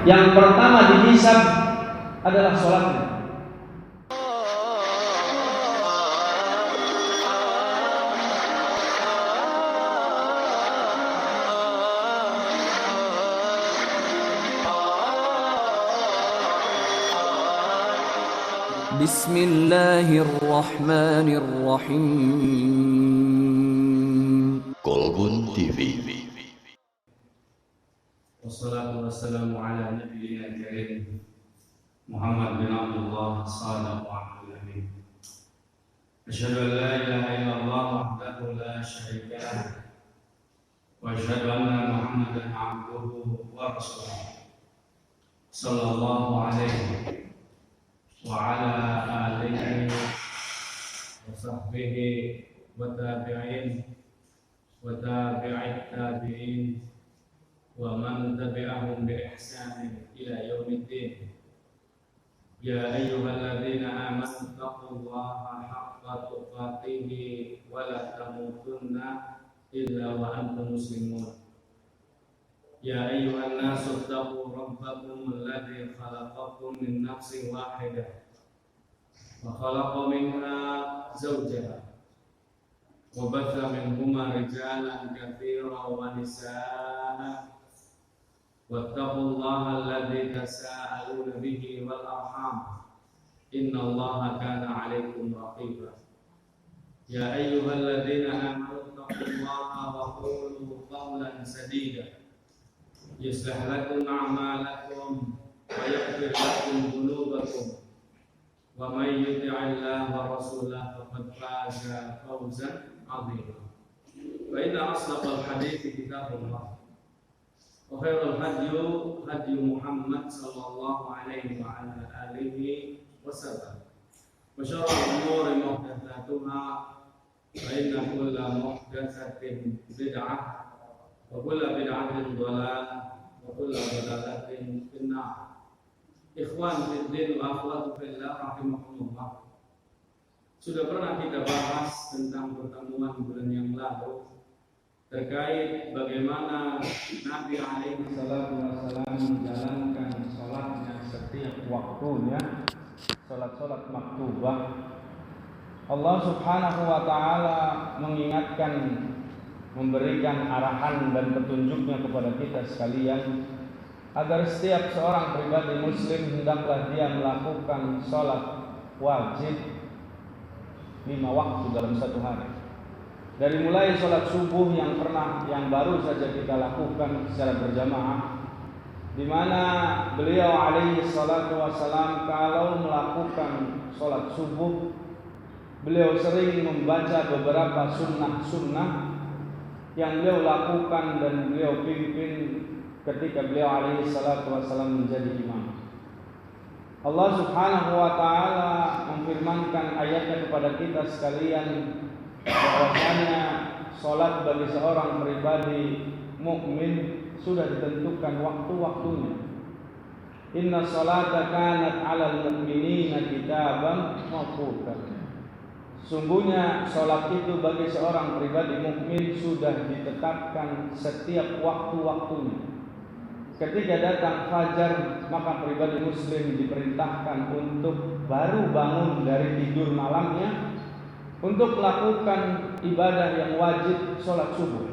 yang pertama dihisab adalah sholatnya. Bismillahirrahmanirrahim. Kolbun TV. Wassalatu wassalamu ala nabiyyina karim Muhammad bin Abdullah sallallahu alaihi wasallam. Asyhadu an la ilaha illallah wahdahu la syarika lah wa asyhadu anna Muhammadan abduhu wa rasuluh sallallahu alaihi wa ala alihi wa sahbihi wa tabi'in wa tabi'it tabi'in wa man tabi'ahum bi ihsan ila yaumiddin. Ya ayyuhalladzina amanu taqullaha haqqa tuqatih wa la tamutunna illa wa antum muslimun. Ya ayyuhan nasu taqu rabbakum alladzi khalaqakum min nafsin wahidah wa khalaqa minha zawjaha wa batha minhuma rijalan katsiran wa nisaa'a wattaqullaha alladzi tasaaluna bihi wal arham innallaha kana 'alaikum raqiba. Ya ayyuhalladzina amanu taqullaha wa qulu qawlan sadida yuslih lakum a'malakum wa yaghfir lakum dhunubakum wa may yuti'illaha wa rasulahu faqad faza fawzan 'azima. Wa inna asdaqal hadithi kitabullah wa khairul hadyi Muhammad sallallahu alaihi wa ala alihi wasallam. Wa syarrul umuri muhdatsatuha wa inna kulla muhdatsatin bid'ah wa kulla bid'atin dhalalah wa kulla dhalalatin finnar. Ikhwan fid din wa akhwat fillah rahimakumullah. Sudah pernah kita bahas tentang pertemuan bulan yang lalu terkait bagaimana Nabi alaihi salatu wasallam menjalankan salatnya setiap waktunya, salat-salat maktubah. Allah Subhanahu wa taala mengingatkan, memberikan arahan dan petunjuknya kepada kita sekalian agar setiap seorang pribadi muslim hendaklah dia melakukan salat wajib 5 waktu dalam satu hari. Dari mulai salat subuh yang baru saja kita lakukan secara berjamaah, di mana beliau alaihi salatu wasalam kalau melakukan salat subuh, beliau sering membaca beberapa sunnah-sunnah yang beliau lakukan dan beliau pimpin ketika beliau alaihi salatu wasallam menjadi imam. Allah Subhanahu wa taala memfirmankan ayatnya kepada kita sekalian bahwasanya salat bagi seorang pribadi mukmin sudah ditentukan waktu-waktunya. Inna salata kanat 'alal mu'minina kitaban mawquta. Sungguhnya salat itu bagi seorang pribadi mukmin sudah ditetapkan setiap waktu-waktunya. Ketika datang fajar, maka pribadi muslim diperintahkan untuk baru bangun dari tidur malamnya untuk melakukan ibadah yang wajib salat subuh.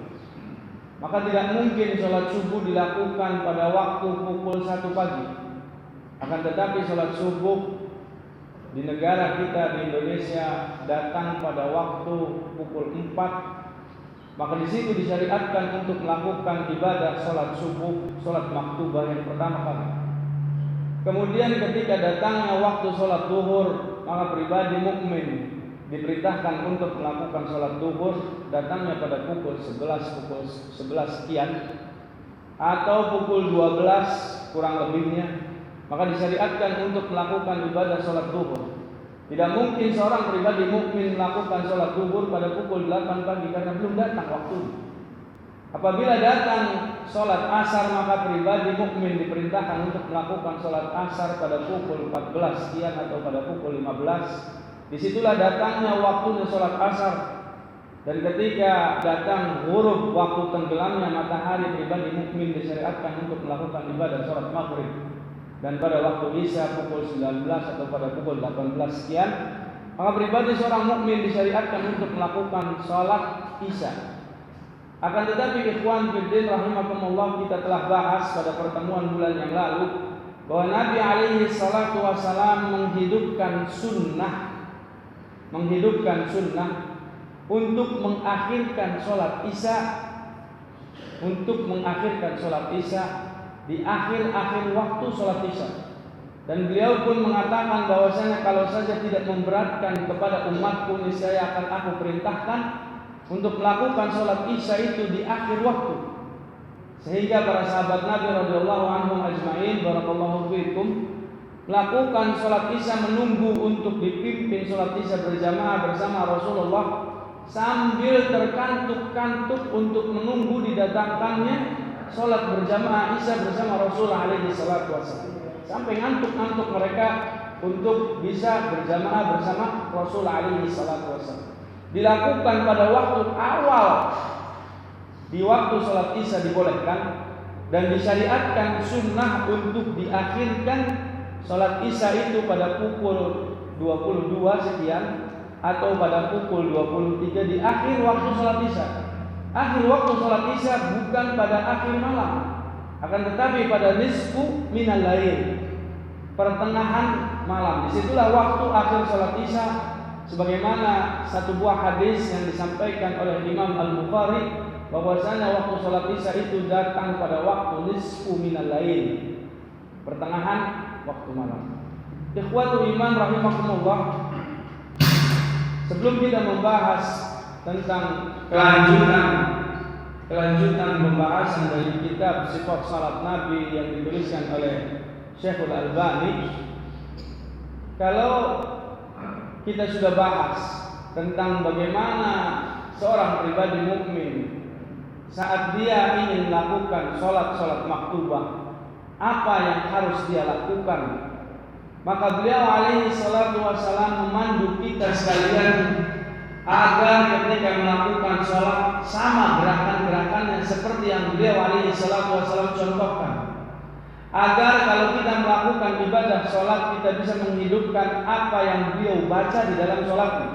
Maka tidak mungkin salat subuh dilakukan pada waktu pukul 1 pagi. Akan tetapi salat subuh di negara kita di Indonesia datang pada waktu pukul 4. Maka di situ disyariatkan untuk melakukan ibadah salat subuh, salat maktubah yang pertama kali. Kemudian ketika datangnya waktu salat zuhur, maka pribadi mukmin diperintahkan untuk melakukan salat zuhur datangnya pada pukul 11 sekian atau pukul 12 kurang lebihnya. Maka disyariatkan untuk melakukan ibadah salat zuhur. Tidak mungkin seorang pribadi mukmin melakukan salat zuhur pada pukul 8 pagi karena belum datang waktunya. Apabila datang salat asar, maka pribadi mukmin diperintahkan untuk melakukan salat asar pada pukul 14 sekian atau pada pukul 15. Disitulah datangnya waktunya salat asar. Dan ketika datang ghurub, waktu tenggelamnya matahari, pribadi mukmin disyariatkan untuk melakukan ibadah sholat maghrib. Dan pada waktu isya pukul 19 atau pada pukul 18 sekian, maka pribadi seorang mukmin disyariatkan untuk melakukan sholat isya. Akan tetapi ikhwan fillah rahimakumullah, kita telah bahas pada pertemuan bulan yang lalu bahwa Nabi alaihi salatu wasalam menghidupkan sunnah untuk mengakhirkan sholat isya, di akhir-akhir waktu sholat isya. Dan beliau pun mengatakan bahwasanya kalau saja tidak memberatkan kepada umatku, niscaya akan aku perintahkan untuk melakukan sholat isya itu di akhir waktu. Sehingga para sahabat Nabi radhiyallahu anhum ajma'in, barakallahu fiikum, melakukan sholat isya, menunggu untuk dipimpin sholat isya berjamaah bersama Rasulullah, sambil terkantuk-kantuk untuk menunggu didatangkannya sholat berjamaah isya bersama Rasulullah alaihi salatu wassalam. Sampai ngantuk-ngantuk mereka untuk bisa berjamaah bersama Rasulullah alaihi salatu wassalam. Dilakukan pada waktu awal, di waktu sholat isya dibolehkan, dan disyariatkan sunnah untuk diakhirkan sholat isya itu pada pukul 22 sekian atau pada pukul 23 di akhir waktu sholat isya. Akhir waktu sholat isya bukan pada akhir malam, akan tetapi pada nisfu minal lail, pertengahan malam. Disitulah waktu akhir sholat isya, sebagaimana satu buah hadis yang disampaikan oleh Imam Al-Bukhari bahwasanya waktu sholat isya itu datang pada waktu nisfu minal lail, pertengahan waktu malam. Ikhwatul iman rahimakumullah, sebelum kita membahas tentang kelanjutan pembahasan dari kitab Sifat Salat Nabi yang dituliskan oleh Syekhul Albani, kalau kita sudah bahas tentang bagaimana seorang pribadi mukmin saat dia ingin melakukan sholat maktubah, apa yang harus dia lakukan, maka beliau alaihi salatu wassalam memandu kita sekalian agar ketika melakukan sholat sama gerakan-gerakannya seperti yang beliau alaihi salatu wassalam contohkan, agar kalau kita melakukan ibadah sholat kita bisa menghidupkan apa yang beliau baca di dalam sholatnya,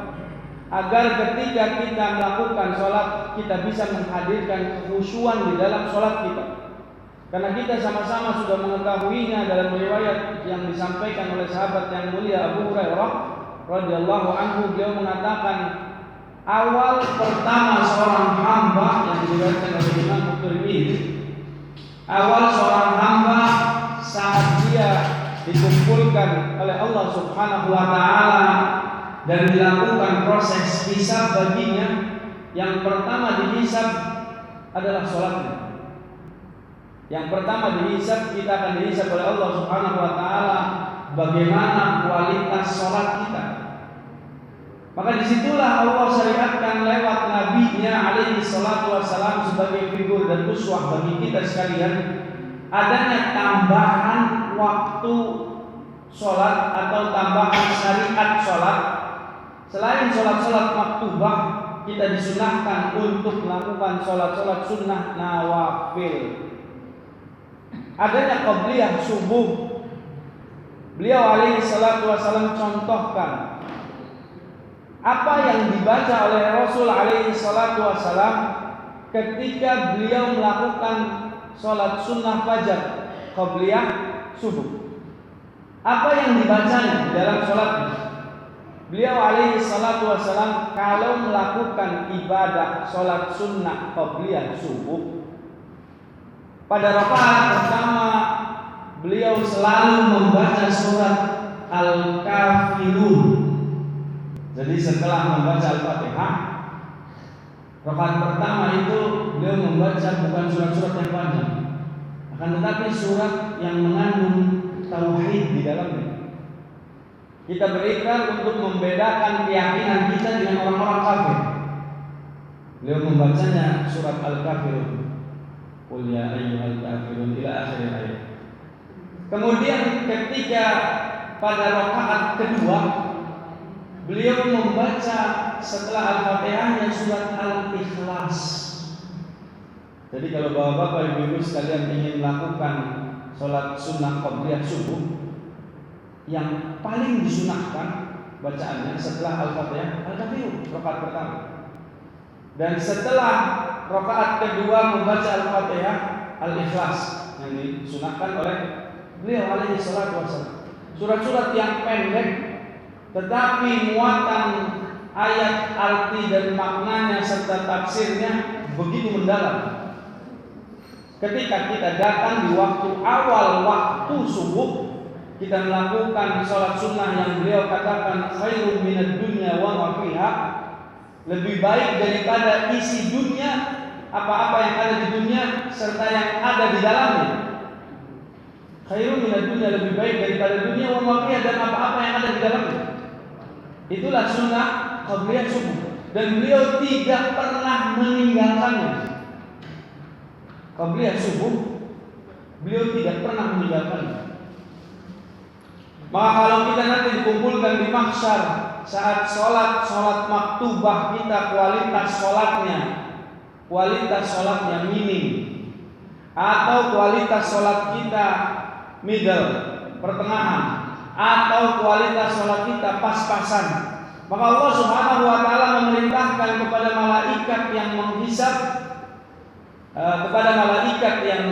agar ketika kita melakukan sholat kita bisa menghadirkan kekhusyuan di dalam sholat kita. Karena kita sama-sama sudah mengetahuinya dalam riwayat yang disampaikan oleh sahabat yang mulia Abu Hurairah radhiyallahu anhu, beliau mengatakan awal pertama seorang hamba, yang diriwayatkan oleh Imam Tirmidzi, awal seorang hamba saat dia dikumpulkan oleh Allah Subhanahu wa taala dan dilakukan proses hisab baginya, yang pertama dihisab adalah sholatnya. Yang pertama dihisab, kita akan dihisab oleh Allah Subhanahu wa taala bagaimana kualitas sholat kita. Maka disitulah Allah syariatkan lewat nabinya alaihi salatu wassalam sebagai figur dan uswah bagi kita sekalian, adanya tambahan waktu sholat atau tambahan syariat sholat. Selain sholat maktubah, kita disunahkan untuk melakukan sholat sunnah nawafil. Adanya qabliyah subuh, beliau alaihi salatu wassalam contohkan apa yang dibaca oleh Rasul alaihi salatu wassalam ketika beliau melakukan sholat sunnah fajar, qabliyah subuh. Apa yang dibacanya di dalam sholatnya? Beliau alaihi salatu wassalam kalau melakukan ibadah sholat sunnah qabliyah subuh, pada rakaat pertama beliau selalu membaca surat Al-Kafirun. Jadi setelah membaca Al-Fatihah, rakaat pertama itu beliau membaca bukan surat-surat yang panjang, akan tetapi surat yang mengandung tauhid di dalamnya. Kita berikan untuk membedakan keyakinan kita dengan orang-orang kafir. Beliau membacanya surat Al-Kafirun, Qul ya ayyuhal kafirun, ila akhir ayat. Kemudian ketika pada rakaat kedua beliau membaca setelah Al-Fatihahnya surat Al-Ikhlas. Jadi kalau bapak-bapak, ibu-ibu sekalian ingin melakukan sholat sunnah qabliyah subuh, yang paling disunahkan bacaannya setelah Al-Fatihah Al-Kafirun rakaat pertama. Dan setelah rakaat kedua membaca Al-Fatihah Al-Ikhlas yang disunahkan oleh beliau alaihi salatu wassalam. Surat-surat yang pendek tetapi muatan ayat, arti dan maknanya serta tafsirnya begitu mendalam. Ketika kita datang di waktu awal waktu subuh, kita melakukan sholat sunnah yang beliau katakan khairun minad dunya wa ma fiha, lebih baik daripada isi dunia, apa-apa yang ada di dunia serta yang ada di dalamnya. Khairun minad dunya, lebih baik daripada dunia wa ma fiha, dan apa-apa yang ada di dalamnya. Itulah sunnah qabliyah subuh, dan beliau tidak pernah meninggalkannya. Qabliyah subuh beliau tidak pernah meninggalkannya. Maka kalau kita nanti dikumpulkan di mahsyar saat sholat maktubah kita, kualitas sholatnya minim, atau kualitas sholat kita middle, pertengahan, atau kualitas sholat kita pas-pasan, maka Allah Subhanahu wa taala memerintahkan kepada malaikat yang menghisab, kepada malaikat yang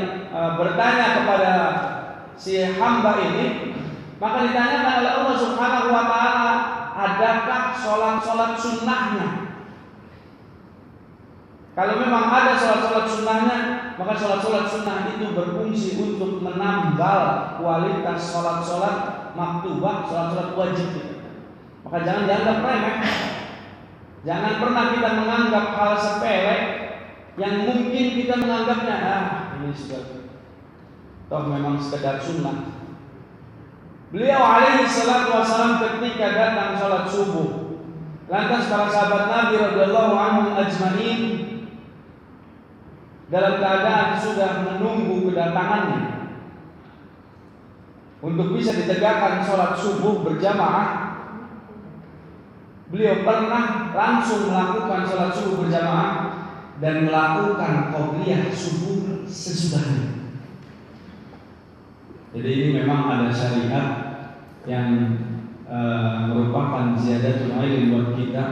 bertanya kepada si hamba ini, maka ditanyakan oleh Allah Subhanahu wa taala, adakah sholat sunnahnya? Kalau memang ada sholat sunnahnya, maka sholat sunnah itu berfungsi untuk menambal kualitas sholat maktubah, sholat wajib kita. Maka jangan dianggap remeh. Jangan pernah kita menganggap hal sepele yang mungkin kita menganggapnya ini sudah toh memang sekedar sunnah. Beliau alaihi salatu wassalam ketika datang sholat subuh, lantas para sahabat Nabi radhiyallahu anhum ajmain dalam keadaan sudah menunggu kedatangannya untuk bisa ditegakkan sholat subuh berjamaah. Beliau pernah langsung melakukan sholat subuh berjamaah dan melakukan qabliyah subuh sesudahnya. Jadi ini memang ada syariat yang merupakan ziyadatul ilm buat kita.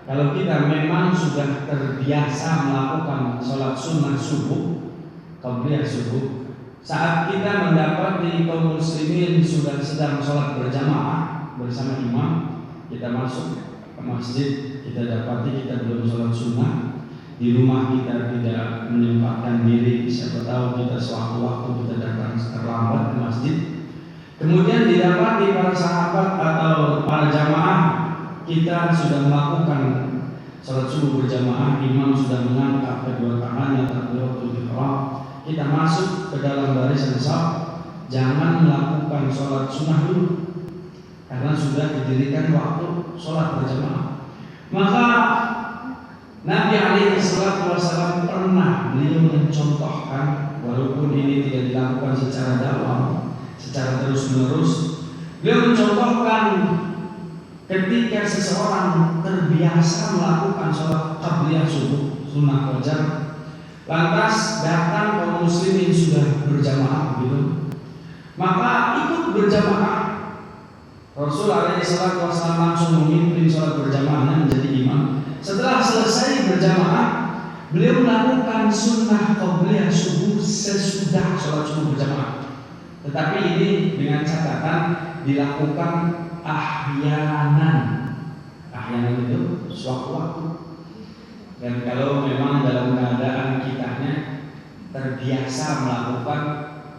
Kalau kita memang sudah terbiasa melakukan sholat sunnah subuh, qabliyah subuh, saat kita mendapati kaum muslimin sudah sedang sholat berjamaah bersama imam, kita masuk ke masjid, kita dapati kita belum sholat sunnah, di rumah kita tidak menyempatkan diri, siapa tahu kita sewaktu-waktu kita datang terlambat ke masjid. Kemudian didapati para sahabat atau para jamaah kita sudah melakukan sholat subuh berjamaah, imam sudah mengangkat kedua tangannya takbiratul ihram, kita masuk ke dalam barisan shaf, jangan melakukan sholat sunnah dulu karena sudah didirikan waktu sholat berjamaah. Maka Nabi alaihi salatu wasallam pernah beliau mencontohkan, walaupun ini tidak dilakukan secara dalam, secara terus-menerus, beliau mencontohkan ketika seseorang terbiasa melakukan sholat qabliyah subuh, sunnah fajar, lantas datang kaum muslimin sudah berjamaah begitu, maka ikut berjamaah. Rasul alaihi salatu wasallam langsung memimpin sholat berjamaahnya, menjadi imam. Setelah selesai berjamaah, beliau melakukan sunnah qabliyah subuh sesudah sholat subuh berjamaah. Tetapi ini dengan catatan dilakukan ahyanan itu sewaktu-waktu. Dan kalau memang dalam keadaan kitanya terbiasa melakukan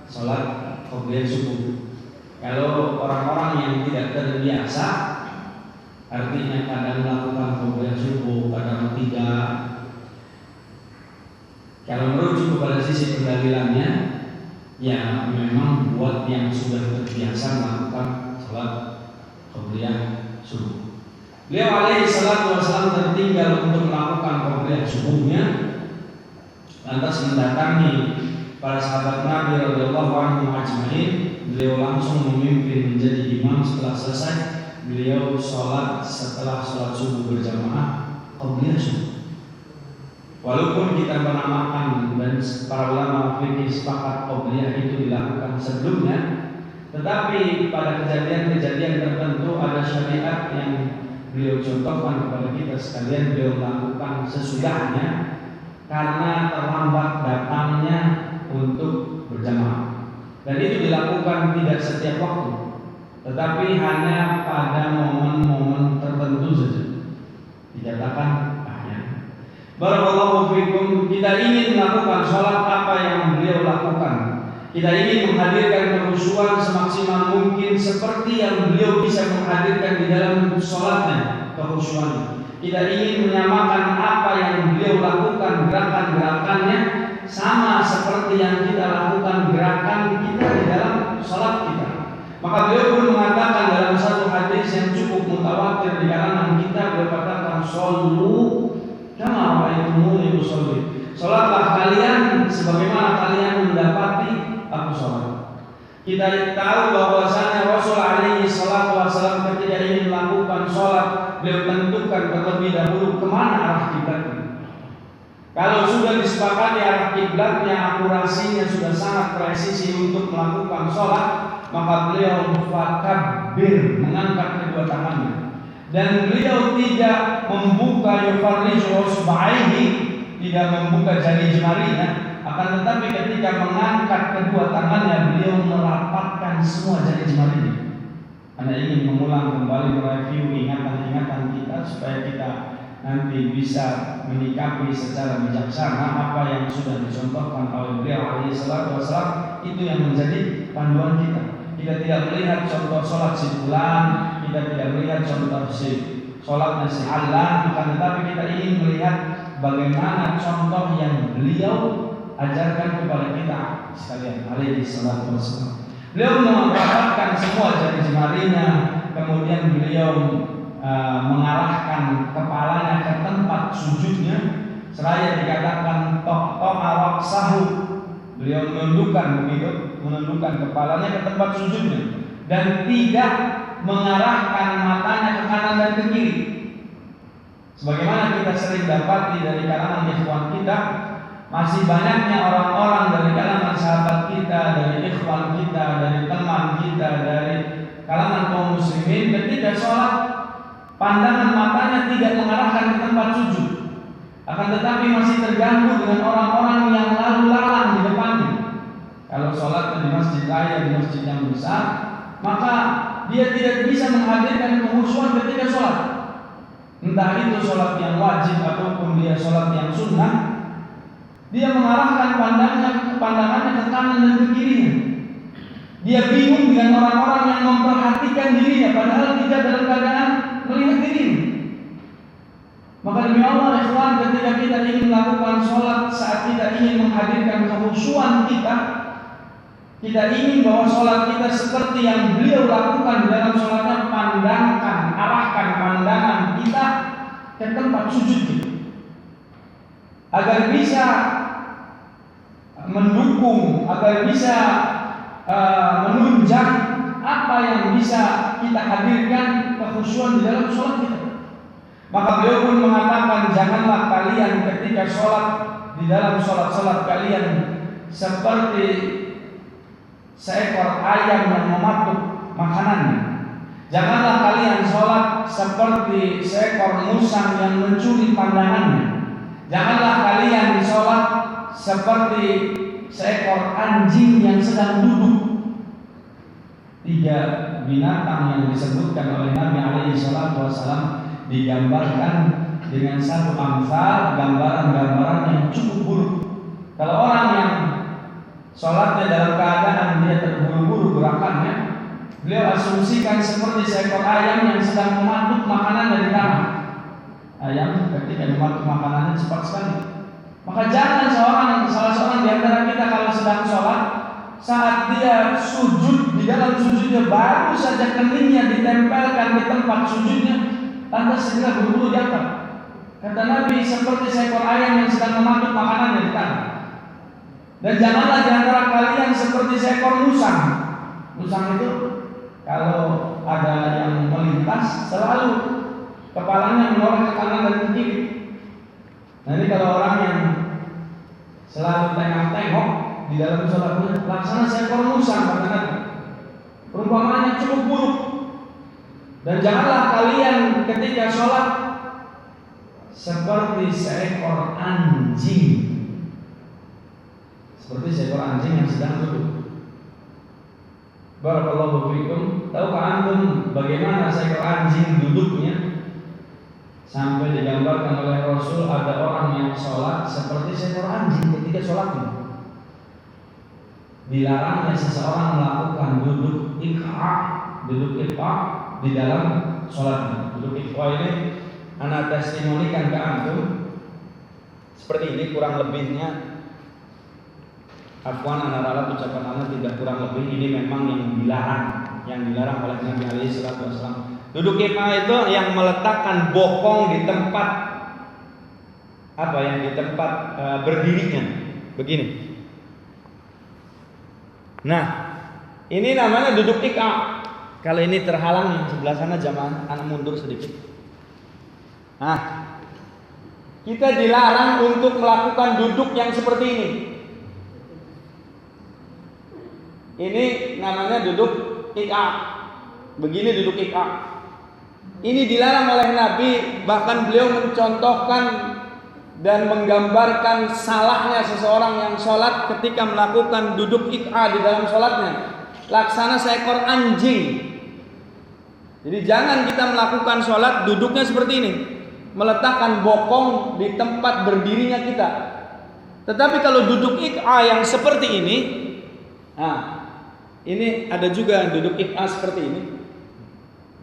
sholat qabliyah subuh. Kalau orang-orang yang tidak terbiasa, artinya kadang melakukan qabliyah subuh, kadang tidak. Kalau merujuk kepada sisi pendalilannya, ya memang buat yang sudah terbiasa melakukan sholat qabliyah subuh. Beliau alaihi salatu wasallam tertinggal untuk melakukan qabliyah subuhnya, lantas mendatangi para sahabat Nabi radhiyallahu anhum ajmain. Beliau langsung memimpin menjadi imam. Setelah selesai beliau sholat setelah sholat subuh berjamaah qabliyah subuh. Walaupun kita menamakan dan para ulama fikih sepakat qabliyah itu dilakukan sebelumnya, tetapi pada kejadian-kejadian tertentu ada syariat yang beliau contohkan kepada kita sekalian, beliau melakukan sesudahnya karena terlambat datangnya untuk berjamaah. Dan itu dilakukan tidak setiap waktu, tetapi hanya pada momen-momen tertentu saja. Dikatakan barakallahu fikum, kita ingin melakukan sholat apa yang beliau lakukan. Kita ingin menghadirkan kekhusyuan semaksimal mungkin seperti yang beliau bisa menghadirkan di dalam sholatnya, kekhusyuan. Kita ingin menyamakan apa yang beliau lakukan, gerakan-gerakannya sama seperti yang kita lakukan gerakan kita di dalam sholat kita. Maka beliau pun mengatakan dalam satu hadis yang cukup mutawatir di kalangan kita, beliau katakan shollu kama ra'aitumuni usolli. Salatlah kalian sebagaimana kalian mendapati aku salat. Kita tahu bahwasanya Rasul alaihi salatu wasallam ketika ingin melakukan salat, beliau tentukan terlebih dahulu kemana arah kiblatnya. Kalau sudah disepakati arah kiblatnya, akurasinya sudah sangat presisi untuk melakukan salat, maka beliau fakabbir, mengangkat kedua tangannya. Dan beliau tidak membuka yufarriju usba'aihi, tidak membuka jari jemarinya, akan tetapi ketika mengangkat kedua tangannya beliau merapatkan semua jari jemarinya. Anda ingin mengulang kembali mereview ingatan-ingatan kita supaya kita nanti bisa menyikapi secara bijaksana apa yang sudah dicontohkan oleh beliau alaihi salatu wasallam. Itu yang menjadi panduan kita. Kita tidak melihat contoh sholat si fulan, kita tidak melihat contoh si sholatnya si alan, akan tetapi kita ingin melihat bagaimana contoh yang beliau ajarkan kepada kita sekalian alaihi salatu wassalam. Beliau merapatkan semua jari jemarinya, kemudian beliau mengarahkan kepalanya ke tempat sujudnya, seraya dikatakan to'awak sahu. Beliau menundukkan kepalanya ke tempat sujudnya dan tidak mengarahkan matanya ke kanan dan ke kiri. Sebagaimana kita sering dapati dari kalangan ikhwan kita, masih banyaknya orang-orang dari kalangan sahabat kita, dari ikhwan kita, dari teman kita, dari kalangan kaum muslimin, ketika sholat pandangan matanya tidak mengarahkan ke tempat sujud, akan tetapi masih terganggu dengan orang-orang yang lalu lalang di depannya. Kalau sholat di masjid raya, di masjid yang besar, maka dia tidak bisa menghadirkan kekhusyuan ketika sholat. Entah itu sholat yang wajib ataupun dia sholat yang sunnah, dia mengarahkan pandangannya ke kanan dan ke kirinya. Dia bingung dengan orang-orang yang memperhatikan dirinya, padahal kita dalam keadaan melihat dirinya. Maka demi Allah, ikhwan, ketika kita ingin melakukan sholat, saat kita ingin menghadirkan kekhusyuan kita ingin bahwa sholat kita seperti yang beliau lakukan dalam sholatnya, arahkan pandangan kita ke tempat sujud kita, agar bisa mendukung, agar bisa menunjang apa yang bisa kita hadirkan kekhusyuan di dalam sholat kita. Maka beliau pun mengatakan, janganlah kalian ketika sholat di dalam sholat kalian seperti seekor ayam yang mematuk makanannya. Janganlah kalian sholat seperti seekor musang yang mencuri pandangannya. Janganlah kalian sholat seperti seekor anjing yang sedang duduk. 3 binatang yang disebutkan oleh Nabi alaihi salatu wasallam digambarkan dengan satu amsal, gambaran-gambaran yang cukup buruk. Kalau orang yang sholatnya dalam keadaan dia terburu-buru gerakannya, beliau asumsikan seperti seekor ayam yang sedang mematuk makanan dari tanah. Ayam ketika mematuk makanannya cepat sekali. Maka jangan salah seorang di antara kita kalau sedang sholat, saat dia sujud, di dalam sujudnya baru saja keningnya ditempelkan di tempat sujudnya, lantas segera buru-buru diangkat. Kata Nabi, seperti seekor ayam yang sedang mematuk makanannya di tanah. Dan janganlah di antara kalian seperti seekor musang. Musang itu kalau ada yang melintas selalu kepalanya menoleh ke kanan dan ke kiri. Nah ini kalau orang yang selalu tengok-tengok di dalam sholatnya, laksana seekor musang kata Nabi. Perumpamaannya cukup buruk. Dan janganlah kalian ketika sholat seperti seekor anjing. Seperti seekor anjing yang sedang duduk. Barakallahu fikum. Tahukah antum bagaimana seekor anjing duduknya? Sampai digambarkan oleh Rasul ada orang yang sholat seperti seekor anjing ketika sholatnya. Dilarangnya seseorang melakukan duduk iqra di dalam sholatnya. Duduk iqra ini ana testimonikan ke antum seperti ini kurang lebihnya. Afwan ana ralat ucapan ana tidak kurang lebih ini memang yang dilarang oleh Nabi alaihi salatu wasallam. Duduk iqra itu yang meletakkan bokong di tempat berdirinya begini. Nah, ini namanya duduk iqra. Kalau ini terhalang yang sebelah sana jamaah anak mundur sedikit. Nah, kita dilarang untuk melakukan duduk yang seperti ini. Ini namanya duduk iqra. Begini duduk iqra. Ini dilarang oleh Nabi, bahkan beliau mencontohkan dan menggambarkan salahnya seseorang yang sholat ketika melakukan duduk iqra di dalam sholatnya. Laksana seekor anjing. Jadi jangan kita melakukan sholat duduknya seperti ini, meletakkan bokong di tempat berdirinya kita. Tetapi kalau duduk iqra yang seperti ini, nah ini ada juga duduk iqra seperti ini.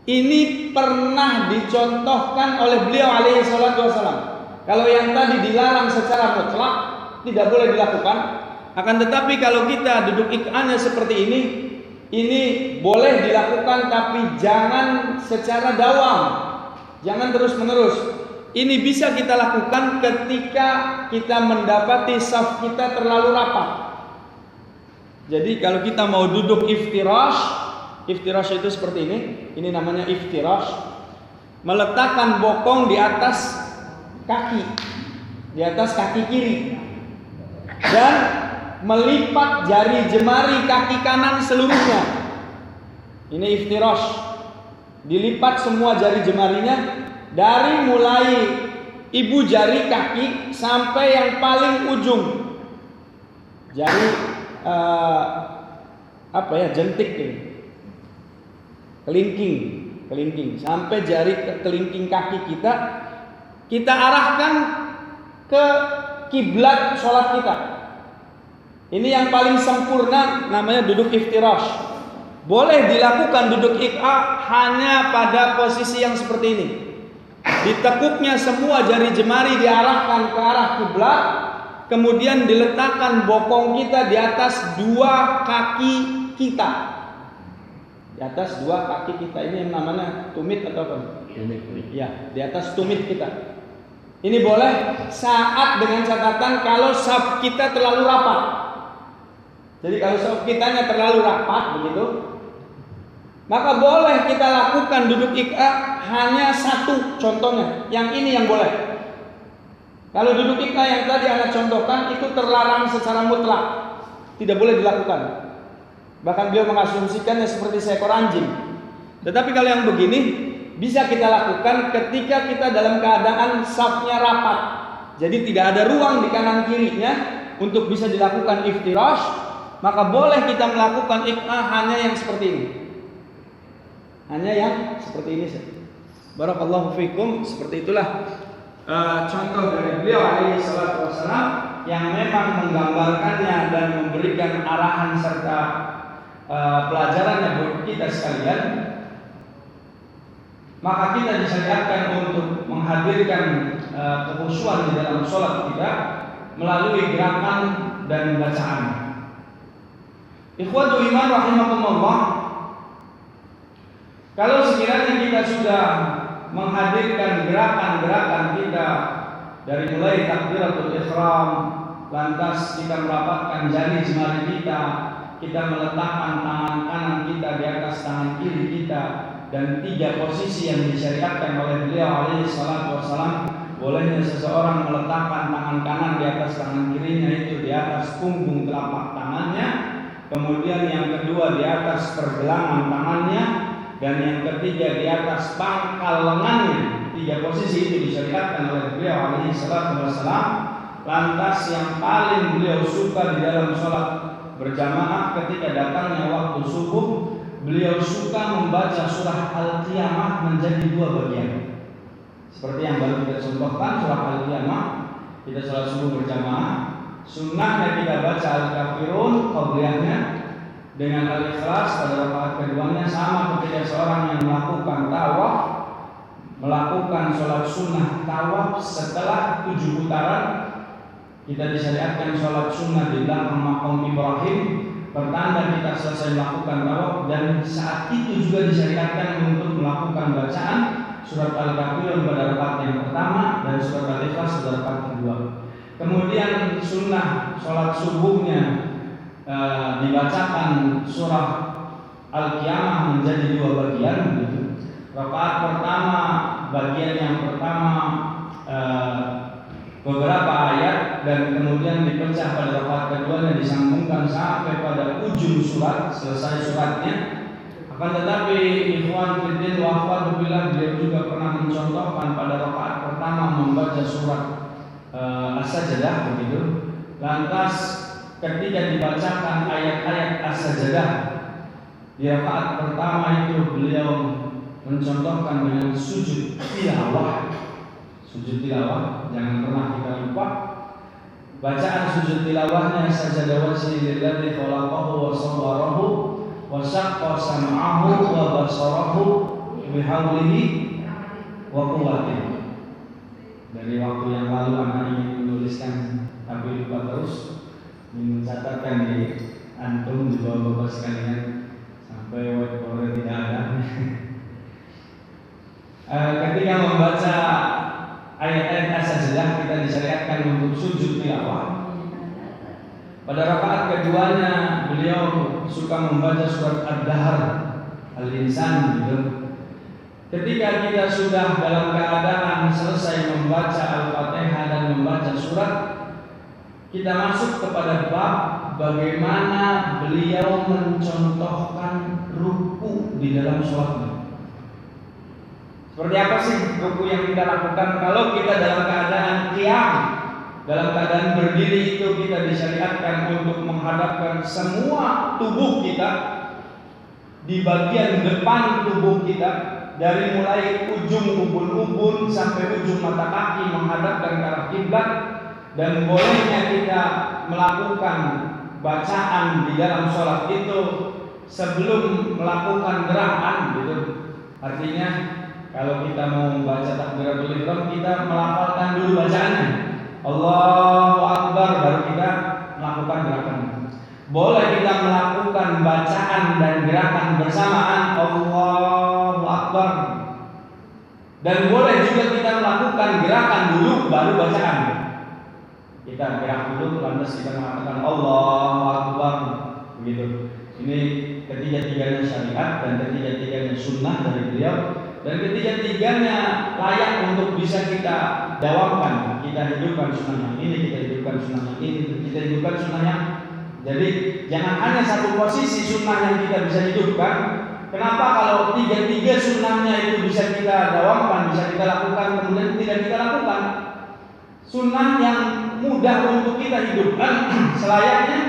Ini pernah dicontohnya oleh beliau alaihi salatu wasallam. Kalau yang tadi dilarang secara mutlak tidak boleh dilakukan, akan tetapi kalau kita duduk iqra-nya seperti ini boleh dilakukan tapi jangan secara dawam. Jangan terus-menerus. Ini bisa kita lakukan ketika kita mendapati saf kita terlalu rapat. Jadi kalau kita mau duduk iftirash itu seperti ini. Ini namanya iftirash. Meletakkan bokong di atas kaki, di atas kaki kiri, dan melipat jari jemari kaki kanan seluruhnya. Ini iftirash. Dilipat semua jari jemarinya dari mulai ibu jari kaki sampai yang paling ujung jari jentik ini. Kelingking sampai jari kelingking kaki kita arahkan ke kiblat sholat kita. Ini yang paling sempurna namanya duduk iftirash. Boleh dilakukan duduk iqra hanya pada posisi yang seperti ini. Ditekuknya semua jari jemari diarahkan ke arah kiblat, kemudian diletakkan bokong kita di atas dua kaki kita. Di atas dua kaki kita ini yang namanya tumit atau apa? Ya, di atas tumit kita. Ini boleh saat dengan catatan kalau saf kita terlalu rapat. Jadi kalau saf kitanya terlalu rapat begitu, maka boleh kita lakukan duduk iqra hanya satu contohnya. Yang ini yang boleh. Kalau duduk iqra yang tadi Anda contohkan itu terlarang secara mutlak, tidak boleh dilakukan. Bahkan beliau mengasumsikannya seperti seekor anjing. Tetapi kalau yang begini bisa kita lakukan ketika kita dalam keadaan safnya rapat. Jadi tidak ada ruang di kanan kirinya untuk bisa dilakukan iftirash, maka boleh kita melakukan iqra hanya yang seperti ini. Hanya yang seperti ini saja. Barakallahu fikum. Seperti itulah contoh dari beliau alaihi salatu wasallam yang memang menggambarkannya dan memberikan arahan serta pelajarannya buat kita sekalian. Maka kita disyariatkan untuk menghadirkan kekhusyuan di dalam sholat kita melalui gerakan dan bacaan. Ikhwatul iman rahimakumullah. Kalau sekiranya kita sudah menghadirkan gerakan-gerakan kita dari mulai takbiratul ihram, lantas kita merapatkan jari jemari kita, kita meletakkan tangan kanan kita di atas tangan kiri kita, dan 3 posisi yang disyariatkan oleh beliau alaihi salatu wassalam. Bolehnya seseorang meletakkan tangan kanan di atas tangan kirinya itu di atas punggung telapak tangannya, kemudian yang kedua di atas pergelangan tangannya, dan yang ketiga di atas pangkal lengannya. 3 posisi itu disyariatkan oleh beliau alaihi salatu wassalam. Lantas yang paling beliau suka di dalam sholat berjamaah ketika datangnya waktu subuh, beliau suka membaca surah Al-Qiyamah menjadi 2 bagian. Seperti yang baru kita contohkan, surah Al-Qiyamah, kita sholat subuh berjamaah. Sunnahnya kita baca Al-Kafirun qabliyahnya dengan Al-Ikhlas pada rakaat keduanya, sama ketika seorang yang melakukan tawaf, melakukan sholat sunnah tawaf setelah 7 putaran. Kita disyariatkan sholat sunnah di belakang maqam Ibrahim, pertanda kita selesai melakukan tawaf, dan saat itu juga disyariatkan untuk melakukan bacaan surat Al-Kafirun pada rakaat yang pertama dan surat Al-Ikhlas pada rakaat kedua. Kemudian sunnah sholat subuhnya dibacakan surah Al-Qiyamah menjadi 2 bagian begitu. Rakaat pertama, bagian yang pertama beberapa ayat, dan kemudian dipecah pada rakaat keduanya, disambungkan sampai pada ujung surat, selesai suratnya. Akan tetapi ikhwan fillah wa akhwat, beliau juga pernah mencontohkan pada rakaat pertama membaca surat As-Sajdah begitu. Lantas ketika dibacakan ayat-ayat As-Sajdah di rakaat pertama itu, beliau mencontohkan dengan sujud tilawah. Sujud tilawah, jangan pernah kita lupa. Bacaan sujud tilawahnya, sajada wajhi lilladzi khalaqahu wa sawwarahu wa syaqqa sam'ahu wa basarahu bihaulihi wa quwwatihi. Dari waktu yang lalu anak ingin menuliskan tapi lupa terus, mencatatkan di antum, di bawah bapak sekalian, sampai whiteboard tidak ada. Ketika membaca ayat-ayat As-Sajdah, kita disyariatkan untuk sujud tilawah. Pada rakaat keduanya beliau suka membaca surat Ad-Dahr, Al-Insan gitu. Ketika kita sudah dalam keadaan selesai membaca Al-Fatihah dan membaca surat, kita masuk kepada bab bagaimana beliau mencontohkan ruku di dalam sholatnya. Seperti apa sih ruku yang kita lakukan kalau kita dalam keadaan qiyam, dalam keadaan berdiri itu kita disyariatkan untuk menghadapkan semua tubuh kita di bagian depan tubuh kita, dari mulai ujung ubun-ubun sampai ujung mata kaki menghadapkan ke arah kiblat, dan bolehnya kita melakukan bacaan di dalam sholat itu sebelum melakukan gerakan gitu. Artinya kalau kita mau membaca takbiratul ihram, kita melafalkan dulu bacaannya, Allahu Akbar, baru kita melakukan gerakan. Boleh kita melakukan bacaan dan gerakan bersamaan, Allahu Akbar. Dan boleh juga kita melakukan gerakan dulu baru bacaan. Kita gerak dulu, lantas kita mengatakan Allahu Akbar, begitu. Ini ketiga-tiganya syariat dan ketiga-tiganya sunnah dari beliau. Dan ketiga-tiganya layak untuk bisa kita dawamkan. Kita hidupkan sunnah yang ini, kita hidupkan sunnah yang ini, kita hidupkan sunnah yang. Jadi jangan hanya satu posisi sunnah yang kita bisa hidupkan. Kenapa kalau tiga-tiga sunnahnya itu bisa kita dawamkan, bisa kita lakukan, kemudian tidak kita lakukan? Sunnah yang mudah untuk kita hidupkan selayaknya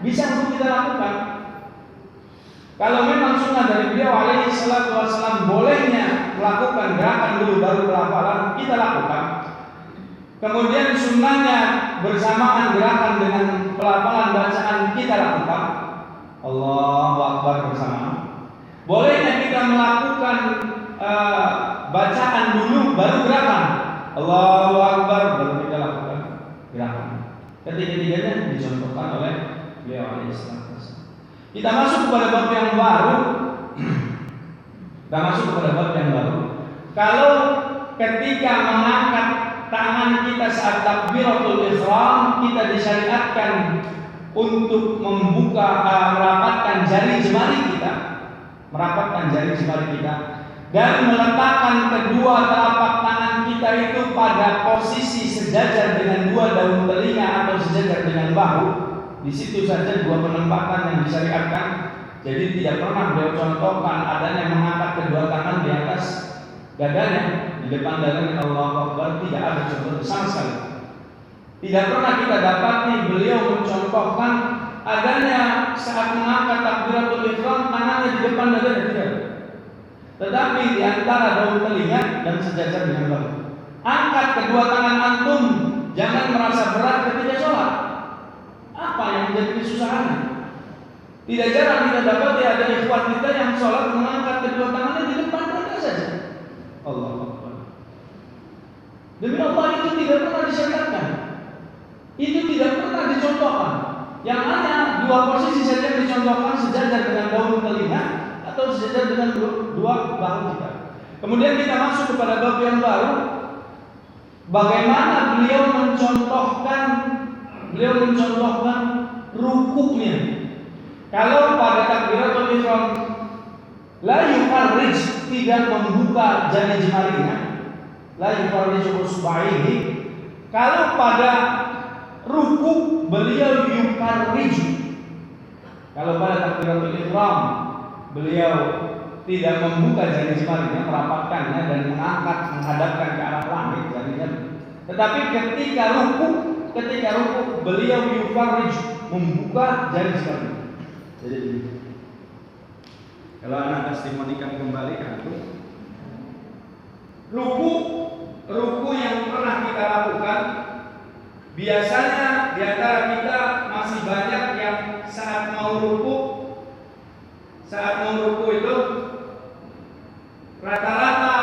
bisa untuk kita lakukan. Kalau memang sunnah dari beliau alaihi salatu wassalam bolehnya melakukan gerakan dulu baru pelafalan, kita lakukan. Kemudian sunnahnya bersamaan gerakan dengan pelafalan bacaan, kita lakukan. Allahu Akbar bersamaan. Bolehnya kita melakukan bacaan dulu baru gerakan, Allahu Akbar, baru kita lakukan gerakan. Ketiga-tiganya dicontohkan oleh beliau alaihi salatu wassalam. Kita masuk kepada bab yang baru. Kalau ketika mengangkat tangan kita saat takbiratul ihram, kita disyariatkan untuk merapatkan jari jemari kita, dan meletakkan kedua telapak tangan kita itu pada posisi sejajar dengan dua daun telinga atau sejajar dengan bahu. Di situ saja dua penempatan yang disyariatkan. Jadi tidak pernah beliau contohkan adanya mengangkat kedua tangan di atas dadanya, di depan dadanya. Allahu Akbar, tidak ada contoh sama sekali. Tidak pernah kita dapati beliau mencontohkan adanya saat mengangkat takbiratul ihram tangannya di depan dadanya, tidak. Tetapi di antara daun telinga dan sejajar dengan bahu. Angkat kedua tangan antum, jangan merasa berat ketika sholat. Apa yang menjadi kesusahannya? Tidak jarang kita dapati ada ikhwan kita yang sholat mengangkat kedua tangannya di depan dada saja. Allah Akbar. Demi Allah, itu tidak pernah disyariatkan. Itu tidak pernah dicontohkan. Yang hanya dua posisi saja dicontohkan, sejajar dengan daun telinga atau sejajar dengan dua bahu kita. Kemudian kita masuk kepada bab yang baru. Bagaimana beliau mencontohkan rukuknya. Kalau pada takbiratul ihram la yufarrij, tidak membuka jari jemarinya, la yufarrij usba'ihi. Kalau pada rukuk beliau yufarrij. Kalau pada takbiratul ihram beliau tidak membuka jari jemarinya, merapatkannya dan mengangkat, menghadapkan ke arah langit jarinya. Tetapi ketika rukuk beliau yufarrij, membuka jari jemarinya. Jadi kalau anak testimonikan kembali kan itu ruku yang pernah kita lakukan. Biasanya di antara kita masih banyak yang saat mau ruku itu rata-rata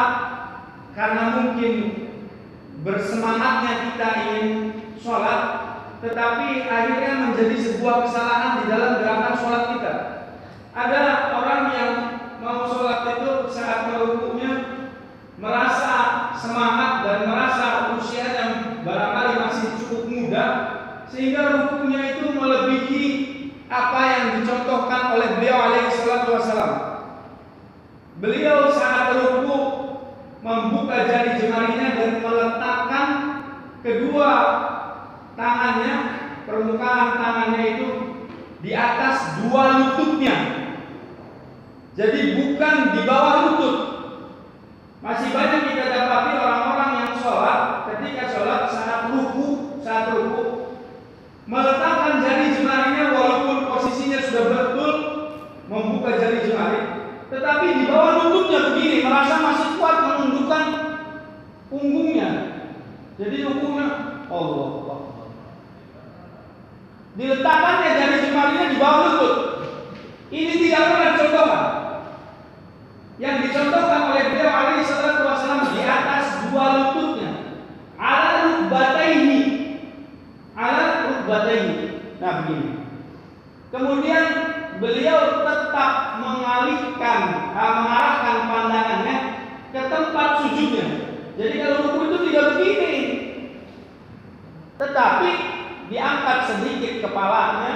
karena mungkin bersemangatnya kita ingin sholat, tetapi akhirnya menjadi sebuah kesalahan di dalam gerakan sholat kita. Ada orang yang mau sholat itu saat merukuknya merasa semangat dan merasa usianya barangkali masih cukup muda, sehingga rukuknya itu melebihi apa yang dicontohkan oleh beliau alaihi salatu wassalam. Beliau saat rukuk membuka jari jemarinya dan meletakkan kedua tangannya, permukaan tangannya itu di atas dua lututnya. Jadi bukan di bawah lutut. Masih banyak kita dapati orang-orang yang sholat, ketika sholat saat ruku meletakkan jari jemarinya walaupun posisinya sudah betul membuka jari jemari, tetapi di bawah lututnya begini, merasa masih kuat menundukkan punggungnya. Jadi rukuknya Allah Akbar. Diletakkannya jari jemarinya di bawah lutut. Ini tidak pernah dicontohkan. Yang dicontohkan oleh beliau alaihi salatu wasallam di atas dua lututnya, ala rukbatayhi. Nah begini. Kemudian beliau tetap mengarahkan pandangannya ke tempat sujudnya. Jadi kalau ruku itu tidak begini, tetapi diangkat sedikit kepalanya,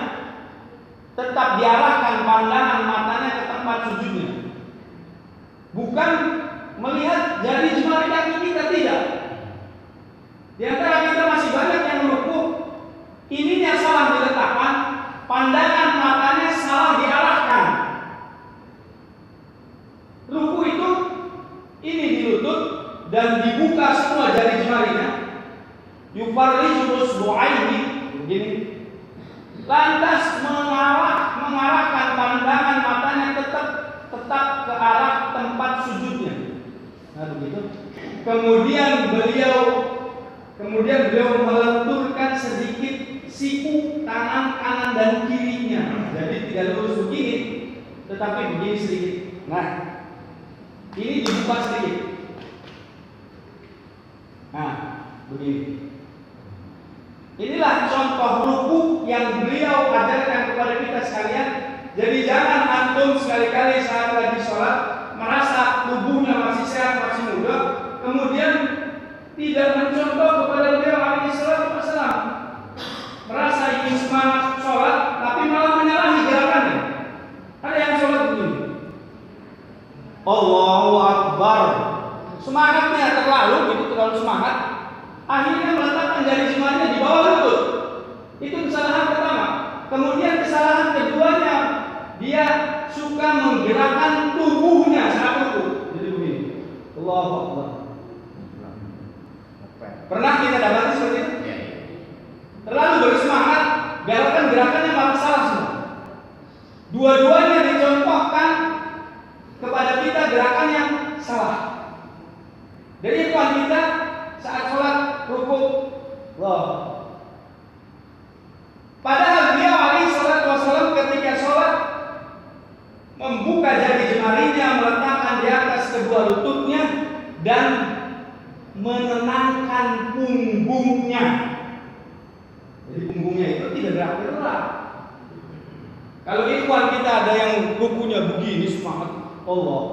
tetap diarahkan pandangan matanya ke tempat sujudnya. Bukan melihat jari jemari kaki kita, tidak. Di antara kita masih banyak yang ruku, ininya salah diletakkan, pandangan matanya salah diarahkan. Ruku itu ini di lutut dan dibuka semua jari jemarinya. Yufarriju usbu'aihi, begini. Lantas mengarahkan pandangan matanya tetap ke arah tempat sujudnya. Nah begitu. Kemudian beliau melenturkan sedikit siku tangan kanan dan kirinya. Jadi tidak lurus begini, tetapi begini sedikit. Nah, ini dibuka sedikit. Nah, begini. Inilah contoh ruku yang beliau ajarkan kepada kita sekalian. Jadi jangan antum sekali-kali saat lagi sholat merasa tubuhnya masih sehat, masih muda, kemudian tidak mencontoh kepada beliau alaihi salatu wassalam. Merasa ingin semangat sholat, Allahu Akbar. Semangatnya terlalu semangat, akhirnya meletakkan jari jemarinya di bawah lutut. Itu kesalahan pertama. Kemudian kesalahan keduanya, dia suka menggerakkan tubuhnya saat rukuk. Jadi begini, Allahu Akbar. Pernah kita dapati seperti itu? Terlalu bersemangat, gerakan-gerakannya malah salah semua. Dua-duanya dicontohkan kepada kita gerakan yang salah. Jadi kita saat sholat rukuk, padahal dia alaihi salatu wasallam ketika sholat membuka jari jemarinya, meletakkan di atas kedua lututnya dan menenangkan punggungnya. Jadi punggungnya itu tidak gerak-gerak. Kalau ikhwan kita ada yang rukunya begini semangat, Allah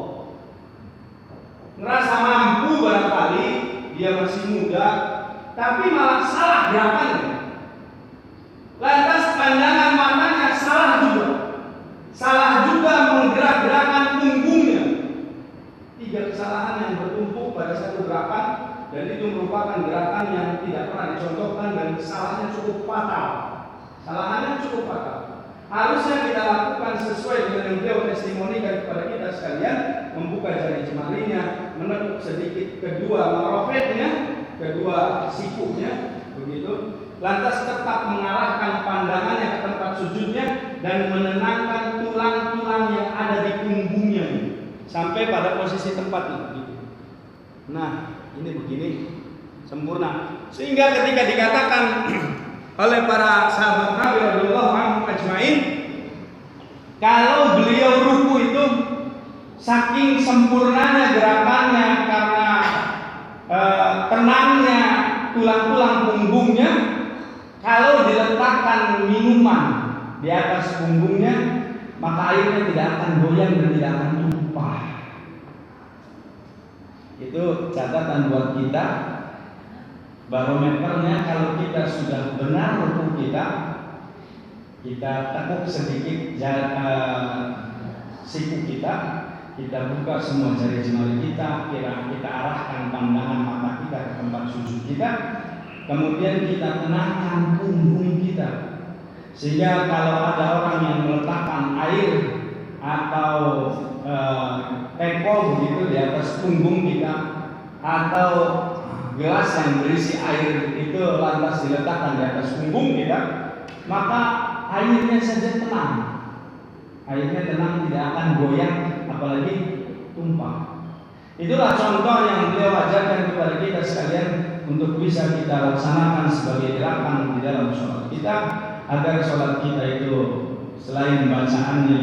ngerasa mampu barangkali, dia masih muda, tapi malah salah gerakannya. Lantas pandangan matanya salah juga menggerak-gerakan punggungnya. 3 kesalahan yang bertumpuk pada satu gerakan, dan itu merupakan gerakan yang tidak pernah dicontohkan dan kesalahannya cukup fatal. Harusnya kita lakukan sesuai dengan yang beliau testimonikan kepada kita sekalian, membuka jari jemarinya, menekuk sedikit kedua marofetnya, kedua sikunya, begitu. Lantas tetap mengarahkan pandangannya ke tempat sujudnya dan menenangkan tulang-tulang yang ada di punggungnya sampai pada posisi tempat itu. Nah, ini begini sempurna. Sehingga ketika dikatakan oleh para sahabat Nabi radhiyallahu anhum ajmain, kalau beliau ruku itu saking sempurnanya gerakannya karena tenangnya tulang-tulang punggungnya, kalau diletakkan minuman di atas punggungnya, maka airnya tidak akan goyang dan tidak akan tumpah. Itu catatan buat kita. Barometernya, kalau kita sudah benar ruku kita tekuk sedikit siku kita buka semua jari jemari kita arahkan pandangan mata kita ke tempat sujud kita, kemudian kita tenangkan punggung kita, sehingga kalau ada orang yang meletakkan air atau teko begitu di atas punggung kita, atau gelas yang berisi air itu lantas diletakkan di atas punggung kita, maka airnya saja tenang. Airnya tenang, tidak akan goyang, apalagi tumpah. Itulah contoh yang beliau ajarkan kepada kita sekalian untuk bisa kita laksanakan sebagai gerakan di dalam sholat kita, agar sholat kita itu selain bacaannya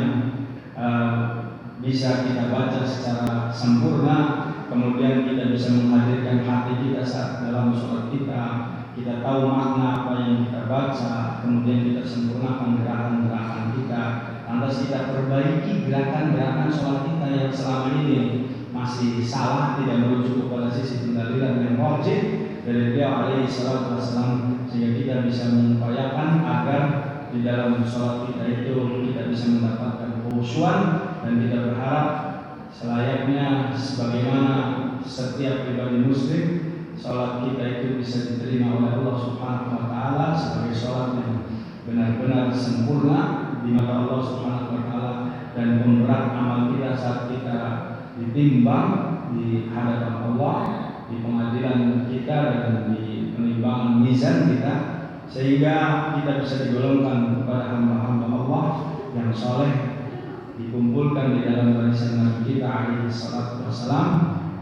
bisa kita baca secara sempurna, kemudian kita bisa menghadirkan hati kita saat dalam sholat kita tahu makna apa yang kita baca, kemudian kita sempurnakan gerakan-gerakan kita, lantas kita perbaiki gerakan-gerakan sholat kita yang selama ini masih salah, tidak merujuk kepada sisi pendalilan yang wajib dari beliau alaihi salatu wassalam, sehingga kita bisa mengupayakan agar di dalam sholat kita itu kita bisa mendapatkan khusyuan, dan kita berharap selayaknya sebagaimana setiap pribadi muslim, sholat kita itu bisa diterima oleh Allah Subhanahu wa taala sebagai sholat yang benar-benar sempurna di mata Allah Subhanahu wa taala, dan pemberat amal kita saat kita ditimbang di hadapan Allah, di pengadilan kita dan di penimbangan mizan kita, sehingga kita bisa digolongkan kepada hamba-hamba Allah yang soleh, dikumpulkan di dalam barisan Nabi kita alaihi salatu wassalam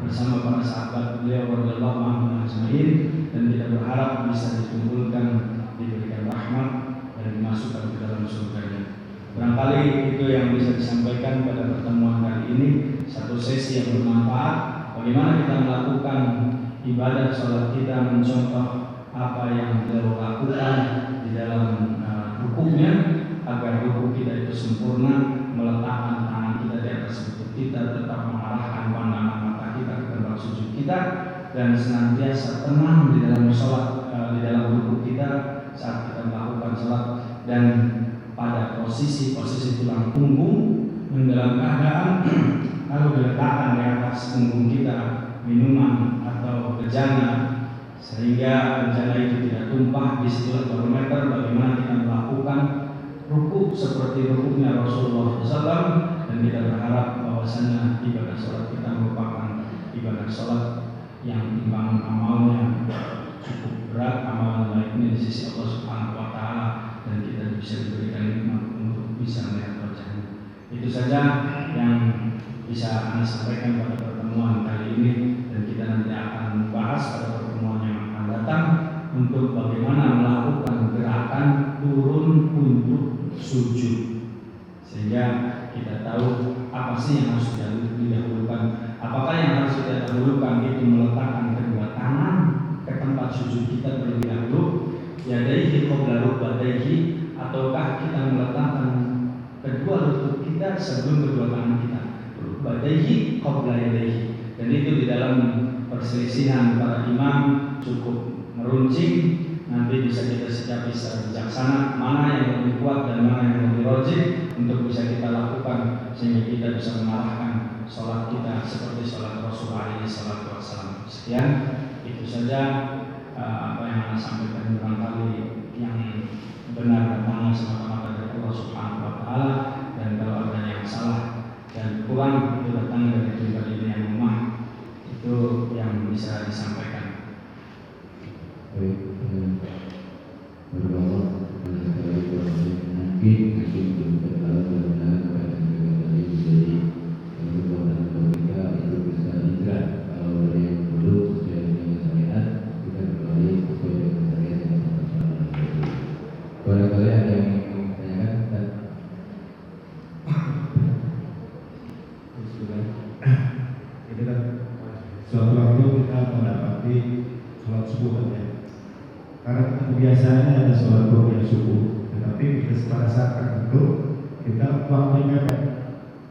bersama para sahabat beliau radhiyallahu anhum ajmain, dan kita berharap bisa dikumpulkan, diberikan rahmat dan dimasukkan ke dalam surga-Nya. Barangkali itu yang bisa disampaikan pada pertemuan kali ini, satu sesi yang bermanfaat, bagaimana kita melakukan ibadah sholat kita mencontoh apa yang beliau lakukan di dalam rukuknya, agar rukuk kita itu sempurna, meletakkan tangan kita di atas lutut kita, tetap mengarahkan pandangan mata kita ke tempat sujud kita, dan senantiasa tenang di dalam sholat, di dalam rukuk kita saat kita melakukan sholat, dan pada posisi tulang punggung dalam keadaan lalu diletakkan di atas punggung kita minuman atau bejana sehingga bejana itu tidak tumpah, disitulah barometer bagaimana kita melakukan rukuk seperti rukuknya Rasulullah SAW, dan kita berharap bahwasanya ibadah sholat kita merupakan ibadah sholat yang timbangan amalnya cukup berat, amalan baiknya di sisi Allah Subhanahu wa Ta'ala, dan kita bisa diberikan nikmat untuk bisa melihat wajahnya. Itu saja yang bisa Anda sampaikan pada pertemuan kali ini, dan kita nanti akan membahas pada pertemuan yang akan datang untuk bagaimana melakukan gerakan turun untuk sujud, sehingga kita tahu apa sih yang harus didahulukan. Apakah yang harus kita dahulukan itu meletakkan kedua tangan ke tempat sujud kita terlebih dahulu, yadaihi qabla rukbatayhi, ataukah kita meletakkan kedua lutut kita sebelum kedua tangan kita, rukbatayhi qabla yadaihi. Dan itu di dalam perselisihan para imam cukup meruncing. Nanti bisa kita sikapi secara bijaksana mana yang lebih kuat dan mana yang lebih rajih untuk bisa kita lakukan, sehingga kita bisa mengarahkan sholat kita seperti sholat Rasulullah SAW. Sekian, itu saja apa yang Anda sampaikan. Barangkali yang benar datangnya semata-mata dari Allah Subhanahu wa Ta'ala, dan kalau ada yang salah dan kurang itu datang dari pribadi yang lemah, itu yang bisa disampaikan. Suatu waktu kita mendapati sholat subuh ya. Karena kebiasaannya ada sholat yang subuh, tetapi pada saat tertentu kita waktunya mepet.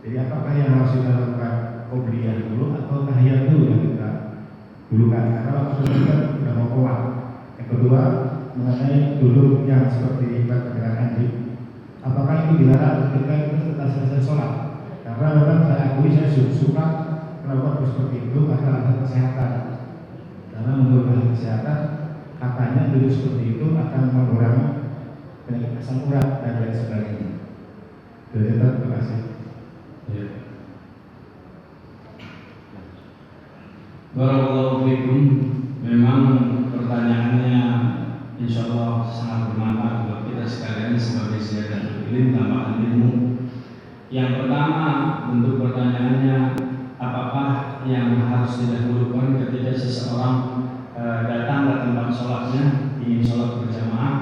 Jadi apakah yang harus kita lakukan qobliyah dulu atau tahiyat dulu yang kita dulukan? Karena waktu kita sudah mau keluar. Yang kedua, mengenai duduk yang seperti dengan Andri, apakah itu dilarang ketika kita setelah selesai sholat? Karena memang saya akui saya suka melakukan seperti itu karena alasan kesehatan. Karena menurut ahli kesehatan katanya duduk seperti itu akan mengurangi penyakit asam urat dan lain sebagainya. Terima kasih. Ya. Barakallahu fikum. Memang pertanyaannya insya Allah sangat bermanfaat buat kita sekalian sebagai ziyadah ilmu, tambahan ilmu. Yang pertama, bentuk pertanyaannya, apakah yang harus didahulukan ketika seseorang datang ke tempat sholatnya, ingin sholat berjamaah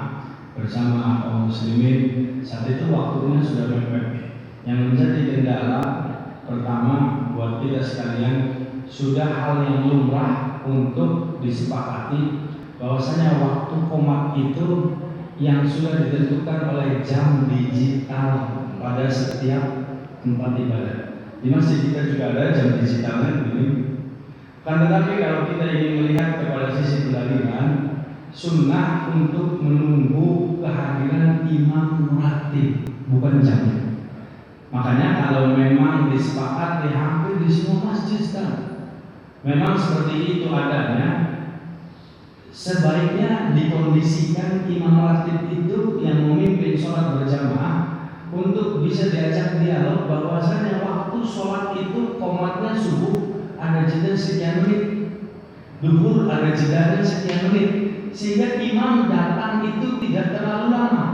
bersama kaum muslimin, saat itu waktunya sudah mepet. Yang menjadi kendala pertama buat kita sekalian, sudah hal yang lumrah untuk disepakati bahwasanya waktu qomat itu yang sudah ditentukan oleh jam digital pada setiap tempat ibadah. Di masjid kita juga ada jam digitalnya begini. Kan tetapi kalau kita ingin melihat kepada sisi pendalilan, sunnah untuk menunggu kehadiran imam ratib, bukan jamnya. Makanya kalau memang disepakati hampir di semua masjid sekarang, memang seperti itu adanya, sebaiknya dikondisikan imam ratib itu yang memimpin sholat berjamaah untuk bisa diajak dialog bahwasanya waktu sholat itu qomatnya subuh ada jeda sekian menit, duhur ada jeda sekian menit, sehingga imam datang itu tidak terlalu lama.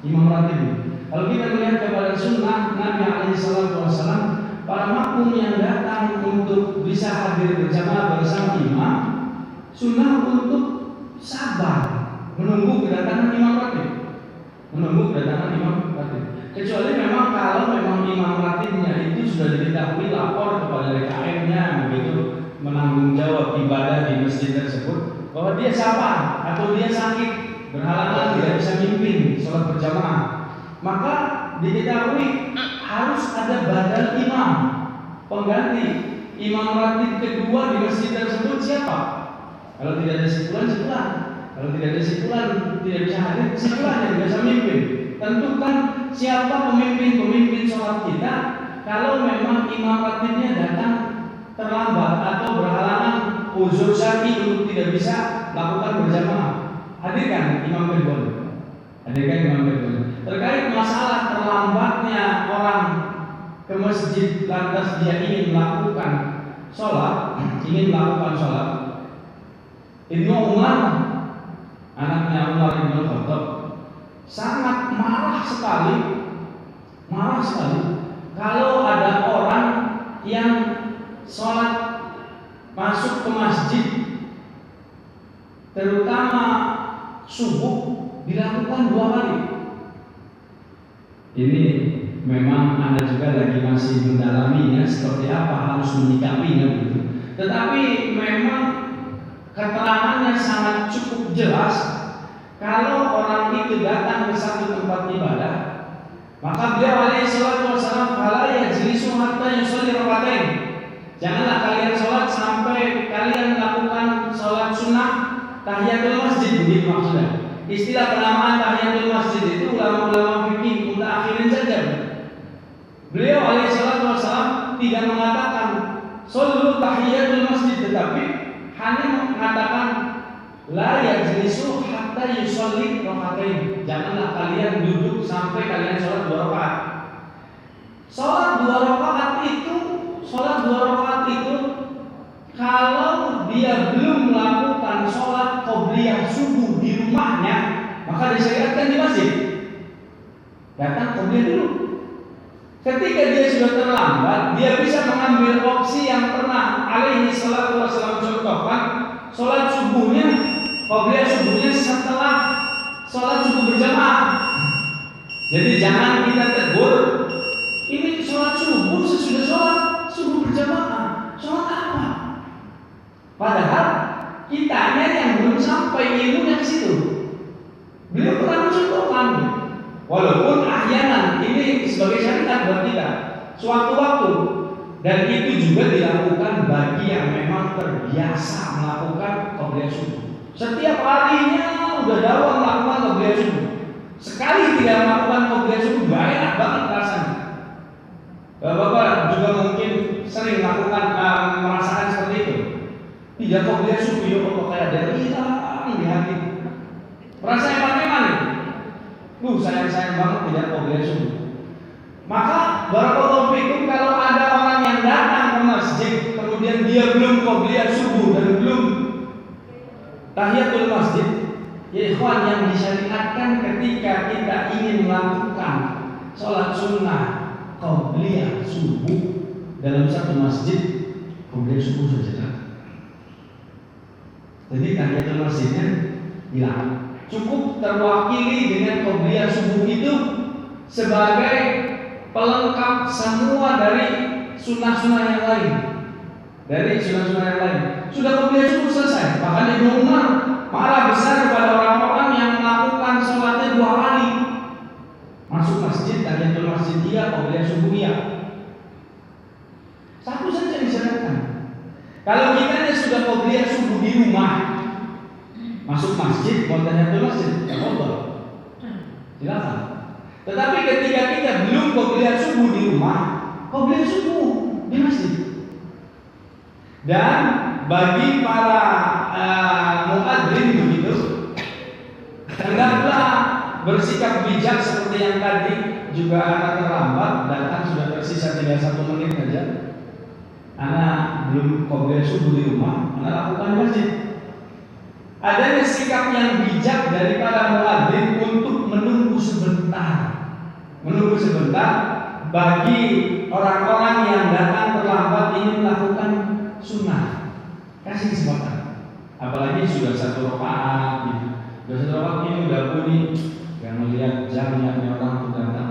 Imam ratib. Kalau kita melihat kepada sunnah Nabi SAW, para makmum yang datang untuk bisa hadir berjamaah bersama imam, sunnah untuk sabar menunggu kedatangan imam ratib, menunggu kedatangan imam ratib. Kecuali memang kalau memang imam ratibnya itu sudah diketahui lapor kepada DKM-nya begitu, menanggung jawab ibadah di masjid tersebut, bahwa dia sabar atau dia sakit berhalangan tidak bisa mimpin sholat berjamaah, maka diketahui harus ada badal imam pengganti. Imam ratib kedua di masjid tersebut siapa? Kalau tidak ada sipulan, kalau tidak ada sipulan tidak bisa hadir, sipulan yang bisa mimpin. Tentukan siapa pemimpin sholat kita. kalau memang imam ratibnya datang terlambat atau berhalangan uzur syar'i untuk tidak bisa lakukan berjamaah, hadirkan imam kedua. Hadirkan imam kedua. Terkait masalah terlambatnya orang ke masjid lantas dia ingin melakukan sholat, Ibnu Umar, anaknya Umar bin Khattab, sangat marah sekali kalau ada orang yang sholat masuk ke masjid, terutama subuh, dilakukan 2 kali. Ini memang Anda juga lagi masih mendalaminya seperti apa harus menyikapinya begitu. Tetapi memang keterangannya sangat cukup jelas. Kalau orang itu datang ke satu tempat ibadah, maka beliau alaihi salatu wasallam fala yajlisu hatta yusalli rakaatain. Janganlah kalian sholat sampai kalian melakukan sholat sunnah tahiyatul masjid, begitu maksudnya. Istilah penamaan tahiyatul masjid itu ulama-ulama fikih mutakhirin saja. Beliau alaihi salatu wasallam tidak mengatakan shollu tahiyatul masjid, tetapi hanya mengatakan la yajlisu hatta yusalli rakaatain. Janganlah kalian duduk sampai kalian sholat 2 rakaat. Sholat 2 rakaat itu kalau dia belum melakukan sholat qobliyah subuh di rumahnya, maka disyariatkan di masjid. Datang qobliyah dulu. Ketika dia sudah terlambat, dia bisa mengambil opsi yang pernah alaihi salatu wasallam contohkan, sholat subuhnya, qobliyah subuhnya setelah sholat subuh berjamaah. Jadi jangan kita tegur, ini sholat subuh sesudah sholat subuh berjamaah, sholat apa? Padahal kitanya yang belum sampai ilmunya ke situ. Beliau pernah mencontohkan, walaupun ahyanan ini sebagai syariat buat kita, suatu-waktu, dan itu juga dilakukan bagi yang memang terbiasa melakukan qobliyah subuh. Setiap harinya udah dakwah melakukan qobliyah subuh. Sekali tidak melakukan qobliyah subuh, gak enak banget rasanya. Bapak juga mungkin sering merasakan seperti itu. Tidak qobliyah subuh, ya kok kayak ada hilang di hati. Merasa eman-eman. Sayang banget tidak qobliyah subuh. Maka barakallahu fikum, kalau ada orang yang datang ke masjid kemudian dia belum qobliyah subuh dan belum tahiyatul masjid, ya ikhwan, yang disyariatkan ketika kita ingin melakukan sholat sunnah qobliyah subuh dalam satu masjid, qobliyah subuh saja. Jadi tahiyatul masjidnya hilang. Cukup terwakili dengan qobliyah subuh itu sebagai pelengkap semua dari sunnah-sunnah yang lain. Sudah qobliyah subuh selesai. Bahkan Ibnu Umar marah besar kepada orang-orang yang melakukan sholatnya 2 kali. Masuk masjid, tahiyatul masjid dia, qobliyah subuh dia. Satu saja disyariatkan. Kalau kita sudah qobliyah subuh di rumah, masuk masjid, mau tahiyatul masjid, ya boleh, silakan. Tetapi ketika kita belum qobliyah subuh di rumah, qobliyah subuh di masjid. Dan bagi para muadzin begitu, hendaklah bersikap bijak seperti yang tadi. Juga anak terlambat, datang sudah tersisa tinggal 1 menit saja. Anak belum qobliyah subuh di rumah, anak lakukan di masjid. Adanya sikap yang bijak dari para muadzin untuk menunggu sebentar bagi orang-orang yang datang terlambat ingin melakukan sunnah. Kasih kesempatan. Apalagi sudah 1 rakaat gitu. Sudah 1 rakaat ini udah bunyi, yang melihat jamnya orang itu datang,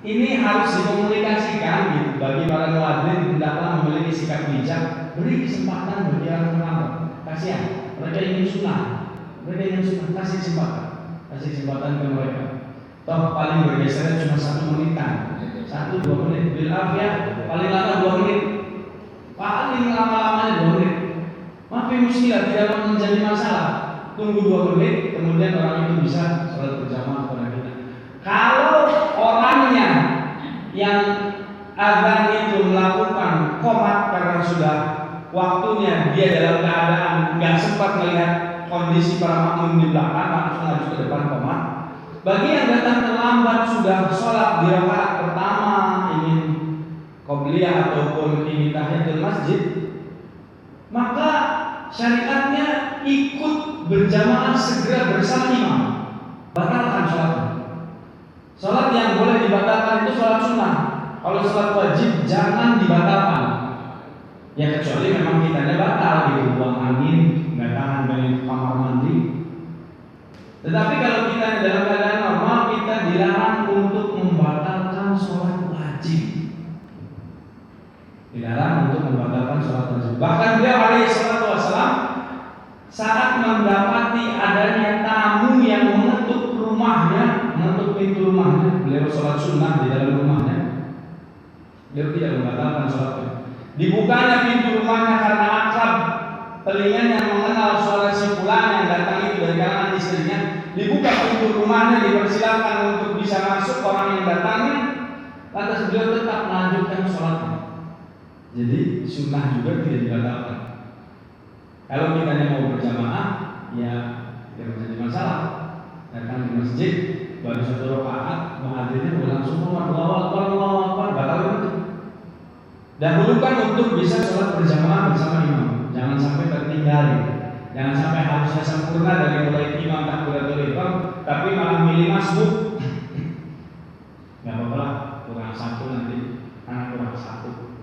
ini harus dikomunikasikan gitu. Bagi para muadzin hendaklah memiliki sikap bijak, beri kesempatan bagi orang terlambat. Kasihan, mereka ingin sunnah, kasih kesempatan ke mereka. Toh paling bergeser cuma 1 menitan, 1-2 menit. Bil afiyah paling lama 2 menit, paling lama-lamanya 2 menit. Maafin muskilah, tidak menjadi masalah. Tunggu 2 menit, kemudian orang itu bisa sholat berjamaah kepada kita. kondisi para makmum di belakang langsung maju ke depan qomat. Bagi yang datang terlambat sudah sholat di rakaat pertama, ingin qobliyah ataupun ingin tahiyatul masjid, maka syariatnya ikut berjamaah segera bersama imam. Batalkan sholatnya. Sholat yang boleh dibatalkan itu sholat sunnah. Kalau sholat wajib jangan dibatalkan. Ya kecuali memang kitanya batal gitu, buang angin, nggak tahan dari kamar mandi. Tetapi kalau kita dalam keadaan normal, kita dilarang untuk membatalkan sholat wajib. Dilarang untuk membatalkan sholat wajib. Bahkan beliau alaihi salatu wassalam saat mendapati adanya tamu yang mengetuk rumahnya, mengetuk pintu rumahnya, beliau sholat sunnah di dalam rumahnya, beliau tidak membatalkan sholatnya. Dibukanya pintu rumahnya karena akrab telinganya mengenal suara si fulan yang datang itu dari kalangan istrinya. Dibuka pintu rumahnya, dipersilakan untuk bisa masuk orang yang datangnya. Lantas beliau tetap melanjutkan sholatnya. Jadi sunnah juga tidak dibatalkan. Kalau kita mau berjamaah, ya tidak menjadi masalah. Datang di masjid, baru satu rakaat, muadzinnya langsung Allahu Akbar, batal itu. Dahulukan untuk bisa sholat berjamaah bersama imam. Jangan sampai tertinggal. Jangan sampai harusnya sempurna dari mulai imam takbiratul ihram, tapi malah milih masbuk. Gak apa-apa lah, kurang satu nanti, anak kurang satu.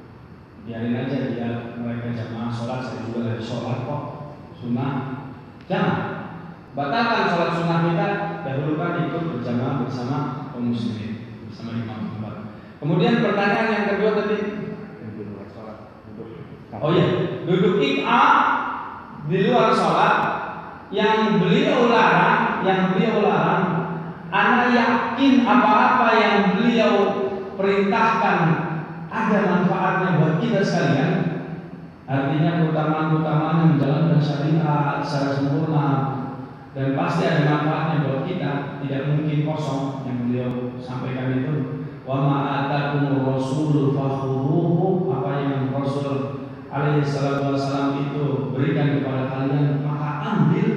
Biarin aja dia mereka jamaah sholat, saya juga lagi sholat kok, sunnah. Jangan batalkan sholat sunnah kita, dahulukan ikut berjamaah bersama kaum muslimin, bersama imam. Kemudian pertanyaan yang kedua tadi, oh iya, duduk ik'a di luar sholat yang beliau larang, anak yakin apa-apa yang beliau perintahkan ada manfaatnya buat kita sekalian. Artinya keutamaan-keutamaan menjalankan syariat secara sempurna dan pasti ada manfaatnya buat kita, tidak mungkin kosong yang beliau sampaikan itu. Wa ma atakumur rasul fakhuduhu, apa yang Rasul alaihi salatu wassalam itu berikan kepada kalian maka ambil.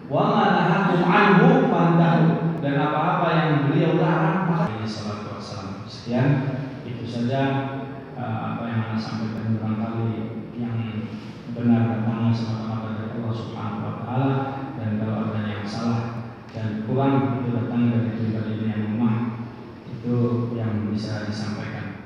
Wa ma nahakum anhu fantahu, dan apa-apa yang beliau larang maka alaihi salatu wassalam. Sekian, itu saja apa yang saya sampaikan barangkali yang benar datang semata-mata dari Allah Subhanahu wa taala, dan kalau ada yang salah dan kurang itu datang dari pribadi yang lemah, itu yang bisa disampaikan.